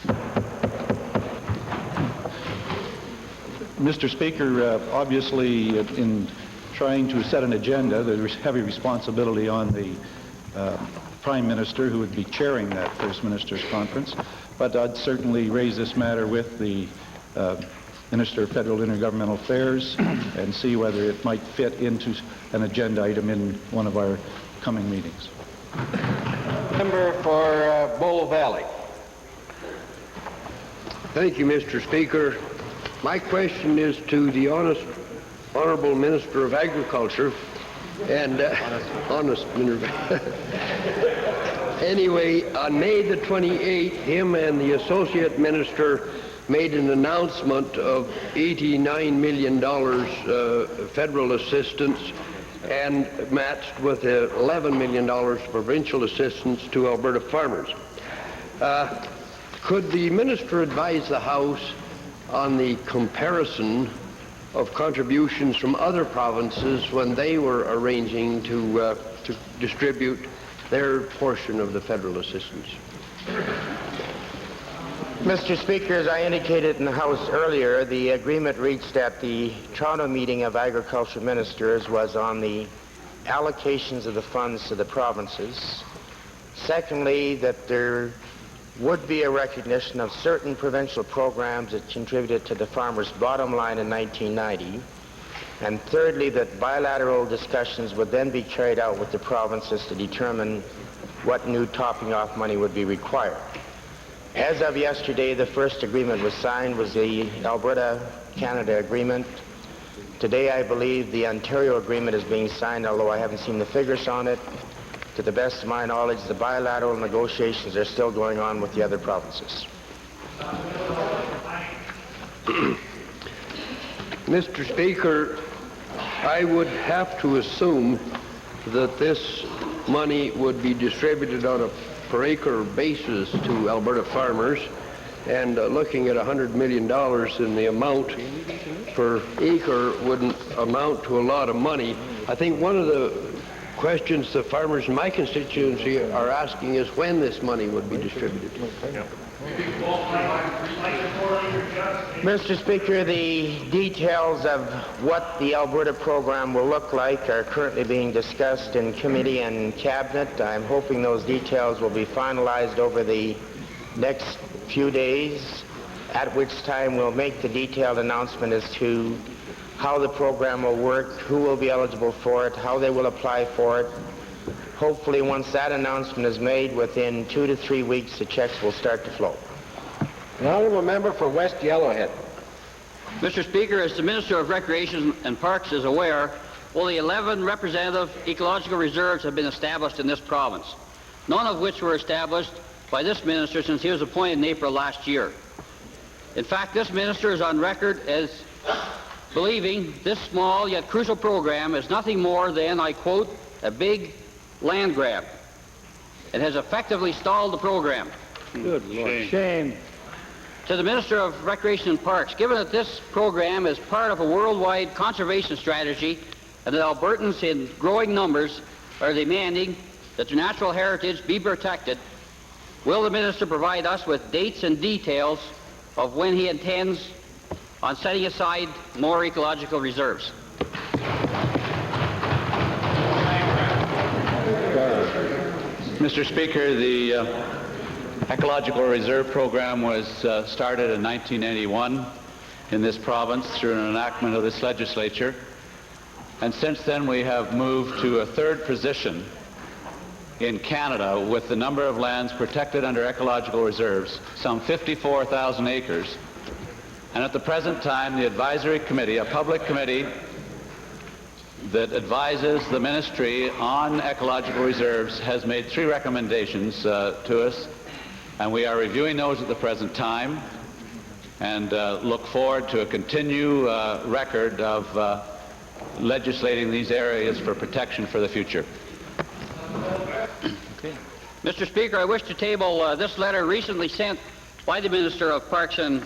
Mr. Speaker, obviously in trying to set an agenda, there's heavy responsibility on the Prime Minister, who would be chairing that First Ministers' Conference. But I'd certainly raise this matter with the Minister of Federal Intergovernmental Affairs and see whether it might fit into an agenda item in one of our coming meetings. Member for Bull Valley. Thank you, Mr. Speaker. My question is to the Honorable Minister of Agriculture and Anyway, on May the 28th, him and the Associate Minister made an announcement of $89 million federal assistance and matched with $11 million provincial assistance to Alberta farmers. Could the Minister advise the House on the comparison of contributions from other provinces when they were arranging to distribute their portion of the federal assistance? Mr. Speaker, as I indicated in the House earlier, the agreement reached at the Toronto meeting of Agriculture Ministers was on the allocations of the funds to the provinces. Secondly, that there would be a recognition of certain provincial programs that contributed to the farmers' bottom line in 1990. And thirdly, that bilateral discussions would then be carried out with the provinces to determine what new topping off money would be required. As of yesterday, the first agreement was signed, was the Alberta-Canada agreement. Today, I believe the Ontario agreement is being signed, although I haven't seen the figures on it. To the best of my knowledge, the bilateral negotiations are still going on with the other provinces. Mr. Speaker, I would have to assume that this money would be distributed on a per acre basis to Alberta farmers, and looking at $100 million in the amount per acre wouldn't amount to a lot of money. I think one of the questions the farmers in my constituency are asking is when this money would be distributed. Mr. Speaker, the details of what the Alberta program will look like are currently being discussed in committee and cabinet. I'm hoping those details will be finalized over the next few days, at which time we'll make the detailed announcement as to how the program will work, who will be eligible for it, how they will apply for it. Hopefully, once that announcement is made, within 2 to 3 weeks, the checks will start to flow. The Honourable Member for West Yellowhead. Mr. Speaker, as the Minister of Recreation and Parks is aware, only 11 representative ecological reserves have been established in this province, none of which were established by this minister since he was appointed in April last year. In fact, this minister is on record as believing this small yet crucial program is nothing more than, I quote, a big land grab. It has effectively stalled the program. Good Lord. Shame. To the Minister of Recreation and Parks, given that this program is part of a worldwide conservation strategy and that Albertans in growing numbers are demanding that their natural heritage be protected, will the Minister provide us with dates and details of when he intends on setting aside more ecological reserves? Mr. Speaker, the Ecological Reserve Program was started in 1981 in this province through an enactment of this legislature. And since then we have moved to a third position in Canada with the number of lands protected under ecological reserves, some 54,000 acres. And at the present time, the advisory committee, a public committee that advises the ministry on ecological reserves, has made 3 recommendations to us, and we are reviewing those at the present time and look forward to a continued record of legislating these areas for protection for the future. Okay. Mr. Speaker, I wish to table this letter recently sent by the Minister of Parks and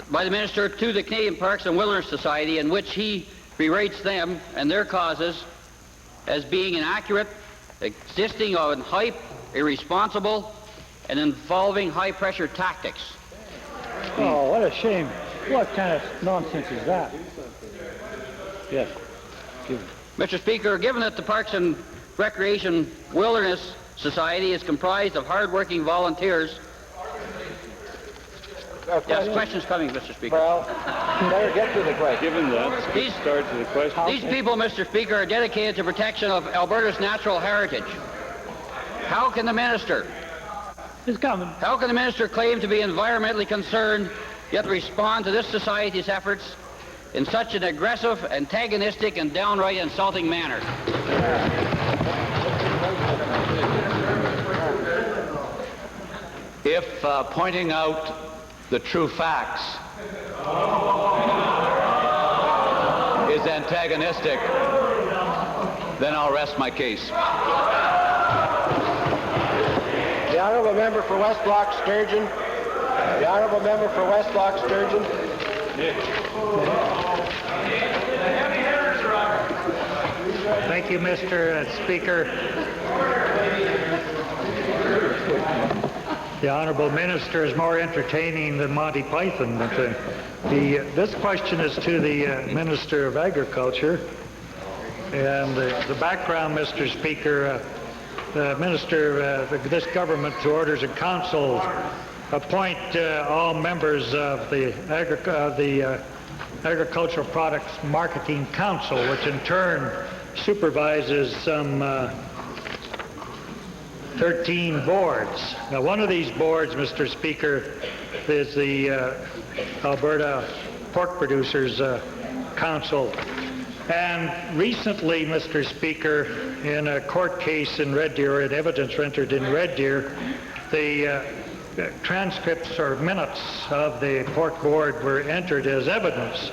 by the Minister to the Canadian Parks and Wilderness Society, in which he berates them and their causes as being inaccurate, existing on hype, irresponsible, and involving high-pressure tactics. Oh, what a shame. What kind of nonsense is that? Yes. Mr. Speaker, given that the Parks and Recreation Wilderness Society is comprised of hard-working volunteers. Yes, questions coming, Mr. Speaker. Well, better get to the question. Given that, let's start to the question. These people, Mr. Speaker, are dedicated to protection of Alberta's natural heritage. How can the minister? It's coming. How can the minister claim to be environmentally concerned, yet respond to this society's efforts in such an aggressive, antagonistic, and downright insulting manner? If pointing out the true facts is antagonistic, then I'll rest my case. The Honourable Member for West Block Sturgeon. The Honourable Member for West Block Sturgeon. Thank you, Mr. Speaker. The Honourable Minister is more entertaining than Monty Python. But this question is to the Minister of Agriculture. And the background, Mr. Speaker, the Minister, this government, through orders of council, appoint all members of the Agricultural Products Marketing Council, which in turn supervises some 13 boards. Now, one of these boards, Mr. Speaker, is the Alberta Pork Producers Council. And recently, Mr. Speaker, in a court case in Red Deer, and evidence rendered in Red Deer, the transcripts or minutes of the Pork Board were entered as evidence.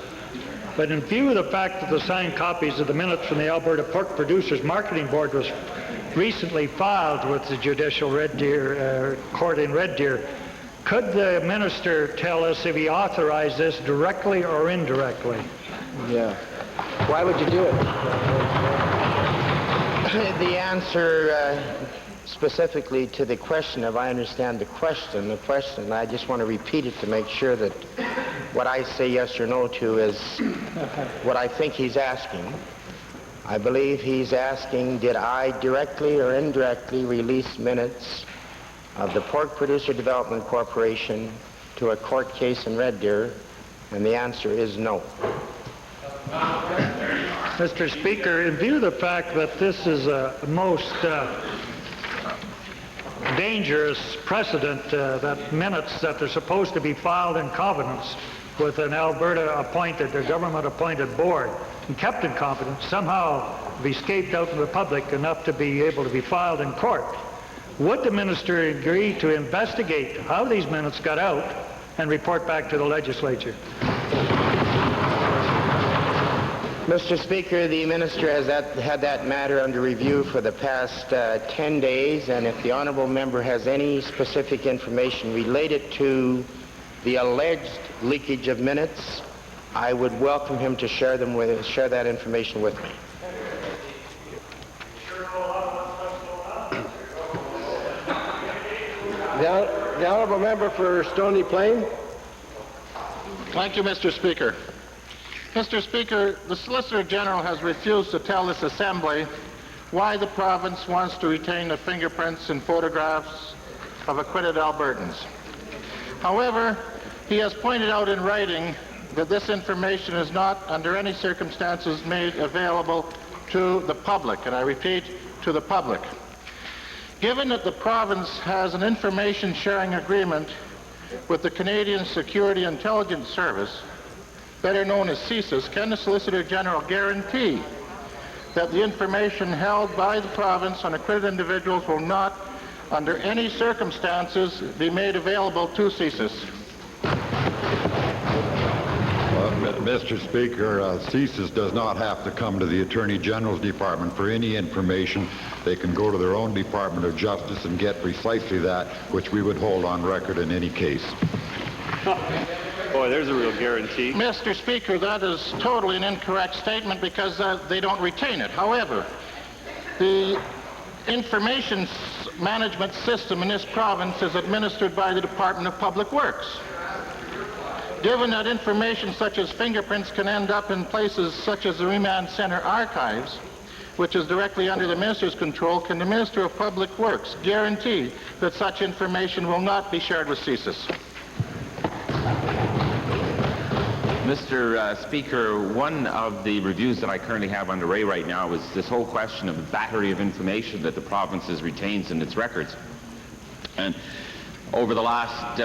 But in view of the fact that the signed copies of the minutes from the Alberta Pork Producers Marketing Board was recently filed with the Judicial Red Deer Court in Red Deer, could the minister tell us if he authorized this directly or indirectly? Yeah. Why would you do it? The answer specifically to the question, if I understand the question, I just want to repeat it to make sure that what I say yes or no to is what I think he's asking. I believe he's asking, did I directly or indirectly release minutes of the Pork Producer Development Corporation to a court case in Red Deer? And the answer is no. Mr. Speaker, in view of the fact that this is a most dangerous precedent, that minutes that are supposed to be filed in confidence with an Alberta-appointed, a government-appointed board, and kept in confidence, somehow have escaped out in the public enough to be able to be filed in court. Would the minister agree to investigate how these minutes got out and report back to the legislature. Mr. Speaker, the minister has had that matter under review for the past 10 days, and if the honourable member has any specific information related to the alleged leakage of minutes, I would welcome him to share that information with me. The honourable member for Stony Plain. Thank you, Mr. Speaker. Mr. Speaker, the Solicitor General has refused to tell this Assembly why the province wants to retain the fingerprints and photographs of acquitted Albertans. However, he has pointed out in writing that this information is not under any circumstances made available to the public, and I repeat, to the public. Given that the province has an information sharing agreement with the Canadian Security Intelligence Service, better known as CSIS, can the Solicitor General guarantee that the information held by the province on acquitted individuals will not, under any circumstances, be made available to CSIS? Mr. Speaker, CSIS does not have to come to the Attorney General's Department for any information. They can go to their own Department of Justice and get precisely that which we would hold on record in any case. Boy, there's a real guarantee. Mr. Speaker, that is totally an incorrect statement because they don't retain it. However, the information management system in this province is administered by the Department of Public Works. Given that information such as fingerprints can end up in places such as the Remand Center archives, which is directly under the Minister's control, can the Minister of Public Works guarantee that such information will not be shared with CSIS? Mr. Speaker, one of the reviews that I currently have underway right now is this whole question of the battery of information that the province retains in its records. And over the last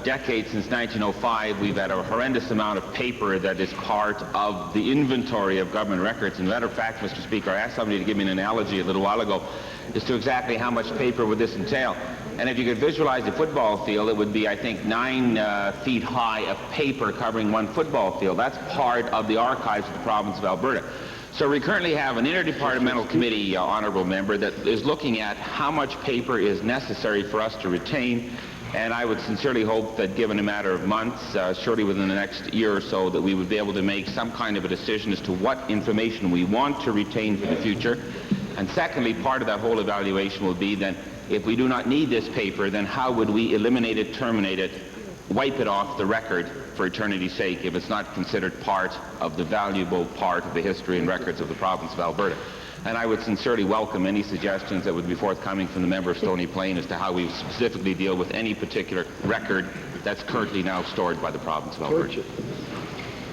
decade, since 1905, we've had a horrendous amount of paper that is part of the inventory of government records. As a matter of fact, Mr. Speaker, I asked somebody to give me an analogy a little while ago as to exactly how much paper would this entail. And if you could visualize a football field, it would be, I think, 9 feet high of paper covering one football field. That's part of the archives of the province of Alberta. So we currently have an interdepartmental committee, honourable member, that is looking at how much paper is necessary for us to retain. And I would sincerely hope that given a matter of months, surely within the next year or so, that we would be able to make some kind of a decision as to what information we want to retain for the future. And secondly, part of that whole evaluation will be then, if we do not need this paper, then how would we eliminate it, terminate it, wipe it off the record for eternity's sake if it's not considered part of the valuable part of the history and records of the province of Alberta. And I would sincerely welcome any suggestions that would be forthcoming from the member of Stony Plain as to how we specifically deal with any particular record that's currently now stored by the province of Alberta.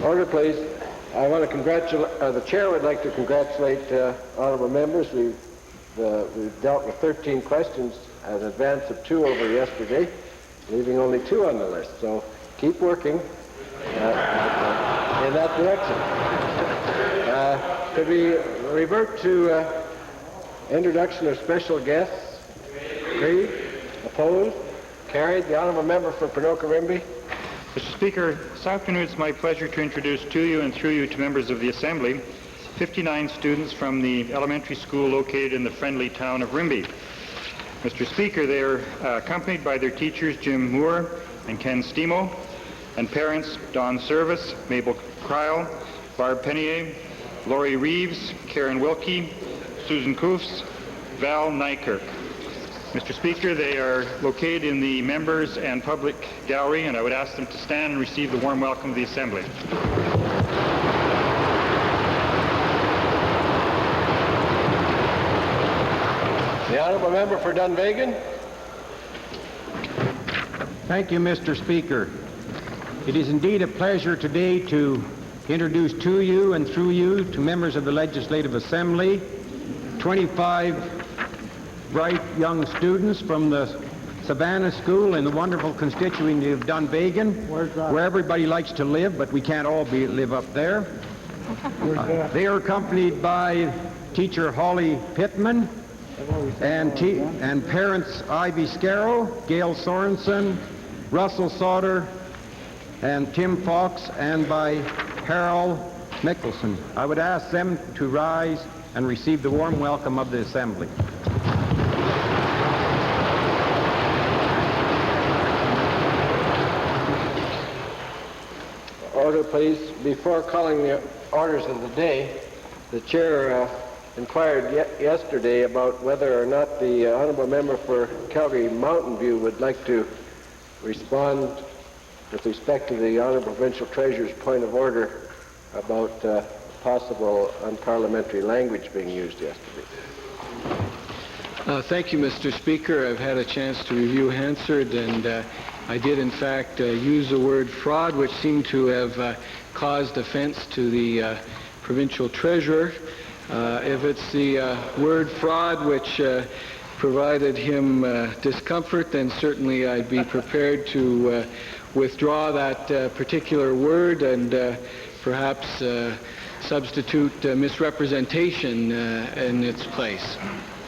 Order, please. I want to congratulate, the Chair would like to congratulate honourable members. We've dealt with 13 questions, an advance of 2 over yesterday, leaving only 2 on the list. So keep working in that direction. Could we revert to introduction of special guests? Agreed? Opposed? Carried. The honourable member for Ponoka-Rimbey. Mr. Speaker, this afternoon it's my pleasure to introduce to you and through you to members of the Assembly 59 students from the elementary school located in the friendly town of Rimbey. Mr. Speaker, they are accompanied by their teachers Jim Moore and Ken Stemo, and parents Don Service, Mabel Cryle, Barb Penier, Laurie Reeves, Karen Wilkie, Susan Koofs, Val Nykirk. Mr. Speaker, they are located in the members and public gallery, and I would ask them to stand and receive the warm welcome of the Assembly. The honourable member for Dunvegan. Thank you, Mr. Speaker. It is indeed a pleasure today to introduce to you and through you to members of the Legislative Assembly 25 bright young students from the Savannah School in the wonderful constituency of Dunvegan, where everybody likes to live, but we can't all live up there. They are accompanied by teacher Holly Pittman and parents Ivy Scarrow, Gail Sorensen, Russell Sauter, and Tim Fox and by Harold Mickelson. I would ask them to rise and receive the warm welcome of the Assembly. Order, please. Before calling the orders of the day, the chair inquired yesterday about whether or not the honourable member for Calgary Mountain View would like to respond with respect to the honourable provincial treasurer's point of order about possible unparliamentary language being used yesterday. Thank you, Mr. Speaker. I've had a chance to review Hansard, and I did, in fact, use the word fraud, which seemed to have caused offense to the provincial treasurer. If it's the word fraud which provided him discomfort, then certainly I'd be prepared to withdraw that particular word and perhaps substitute misrepresentation in its place.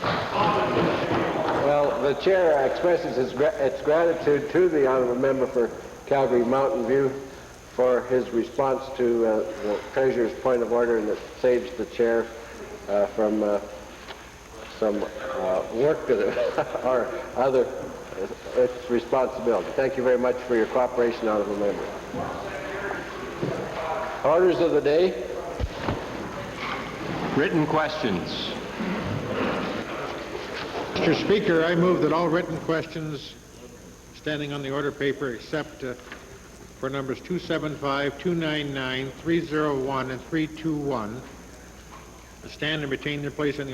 Well, the chair expresses its gratitude to the honourable member for Calgary Mountain View for his response to the treasurer's point of order, and it saves the chair from some work or other responsibility. Thank you very much for your cooperation, honourable member. Orders of the day. Written questions. Mr. Speaker, I move that all written questions standing on the order paper except for numbers 275, 299, 301, and 321 stand and retain their place in the order